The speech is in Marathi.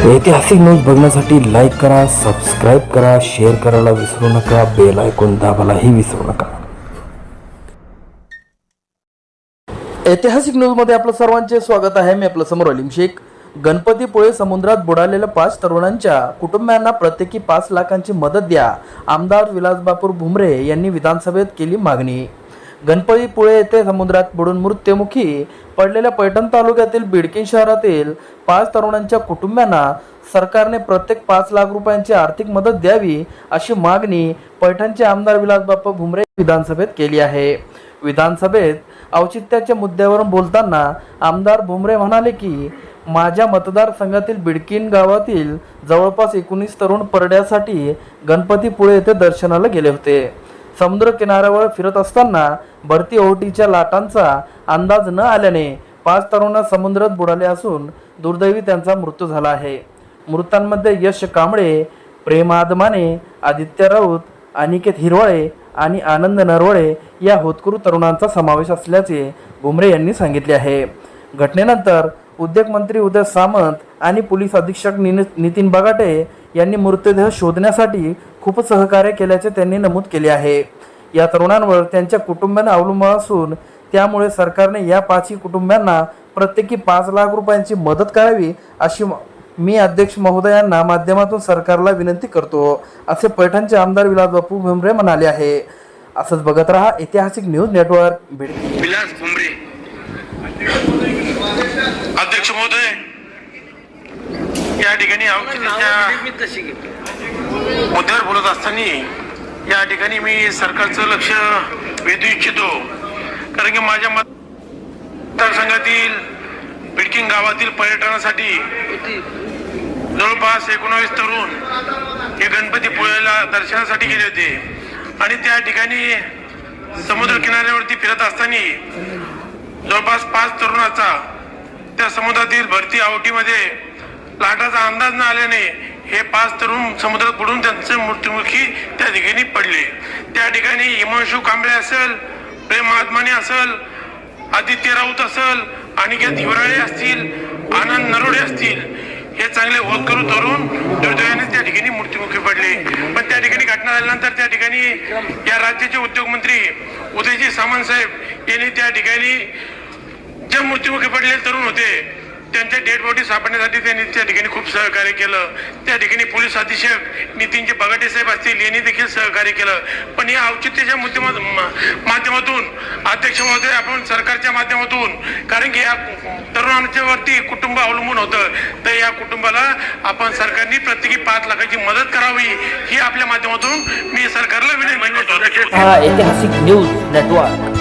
ऐतिहासिक न्यूज बघण्यासाठी लाईक करा, सबस्क्राईब करा, शेअर करायला विसरू नका, बेल आयकॉन दाबायलाही विसरू नका. ऐतिहासिक न्यूज मध्ये आपलं सर्वांचे स्वागत आहे. मी आपलं समोर अलीम शेख. गणपतीपुळे समुद्रात बुडालेल्या 5 तरुणांच्या कुटुंबियांना प्रत्येकी 5 लाखांची मदत द्या, आमदार विलासबापूर भुमरे यांनी विधानसभेत केली मागणी. गणपतीपुळे येथे समुद्रात बुडून मृत्युमुखी पडलेल्या पैठण तालुक्यातील बिडकीन शहरातील 5 तरुणांच्या कुटुंबियांना सरकारने प्रत्येक 5 लाख रुपयांची आर्थिक मदत द्यावी अशी मागणी पैठणचे आमदार विलासबापू भुमरे विधानसभेत केली आहे. विधानसभेत औचित्याच्या मुद्द्यावरून बोलताना आमदार भुमरे म्हणाले की माझ्या मतदारसंघातील बिडकीन गावातील जवळपास 19 तरुण परड्यासाठी गणपतीपुळे येथे दर्शनाला गेले होते. समुद्र किनाऱ्यावर फिरत असताना भरती ओहोटीच्या लाटांचा अंदाज न आल्याने 5 तरुण समुद्रात बुडाले असून दुर्दैवी त्यांचा मृत्यू झाला आहे. मृतांमध्ये यश कांबळे, प्रेम आदमाने, आदित्य राऊत, अनिकेत हिरवळे आणि आनंद नरवळे या होतकरू तरुणांचा समावेश असल्याचे भुमरे यांनी सांगितले आहे. घटनेनंतर उद्योगमंत्री उदय सामंत आणि पोलीस अधीक्षक नितीन बगाटे यांनी मृतदेह शोधण्यासाठी खूप सहकार्य केल्याचे त्यांनी नमूद केले आहे. या तरुणांवर त्यांच्या कुटुंबाने अवलंबून असून त्यामुळे सरकारने या 5 कुटुंबियांना प्रत्येकी 5 लाख रुपयांची मदत करावी अशी मी अध्यक्ष महोदयांना माध्यमातून सरकारला विनंती करतो, असे पैठणचे आमदार विलासबापू भुमरे म्हणाले आहे. असंच बघत रहा ऐतिहासिक न्यूज नेटवर्क. विलास भुमरे अध्यक्ष महोदय, या ठिकाणी मुद्द्यावर बोलत असताना या ठिकाणी मी सरकारचं लक्ष वेधू इच्छितो. कारण की माझ्या मतदारसंघातील बिडकीन गावातील पर्यटनासाठी जवळपास 19 तरुण हे गणपतीपुळेला दर्शनासाठी गेले होते आणि त्या ठिकाणी समुद्र किनाऱ्यावरती फिरत असताना जवळपास 5 तरुणाचा त्या समुद्रातील भरती आवटीमध्ये लाटाचा अंदाज न आल्याने हे 5 तरुण समुद्रात बुडून त्यांचे मृत्युमुखी त्या ठिकाणी पडले. त्या ठिकाणी हिमांशू कांबळे असेल, प्रेम आदमाने असेल, आदित्य राऊत असेल, अनिकेत हिवराळे असतील, आनंद नरोडे असतील, हे चांगले होतकरू तरुण दुर्दैवाने त्या ठिकाणी मृत्युमुखी पडले. पण त्या ठिकाणी घटना झाल्यानंतर त्या ठिकाणी या राज्याचे उद्योगमंत्री उदयजी सामंत साहेब यांनी त्या ठिकाणी जे मृत्युमुखी पडलेले तरुण होते त्यांच्या डेड बॉडी सापडण्यासाठी त्यांनी त्या ठिकाणी खूप सहकार्य केलं. त्या ठिकाणी पोलीस अधीक्षक नितीनजी बगाटे साहेब असतील यांनी देखील सहकार्य केलं. पण या औचित्याच्या माध्यमातून अध्यक्ष महोदय, आपण सरकारच्या माध्यमातून, कारण की या तरुणांच्या वरती कुटुंब अवलंबून होतं, तर या कुटुंबाला आपण सरकारने प्रत्येकी 5 लाखाची मदत करावी ही आपल्या माध्यमातून मी सरकारला विनंती करतो. ऐतिहासिक न्यूज नेटवर्क.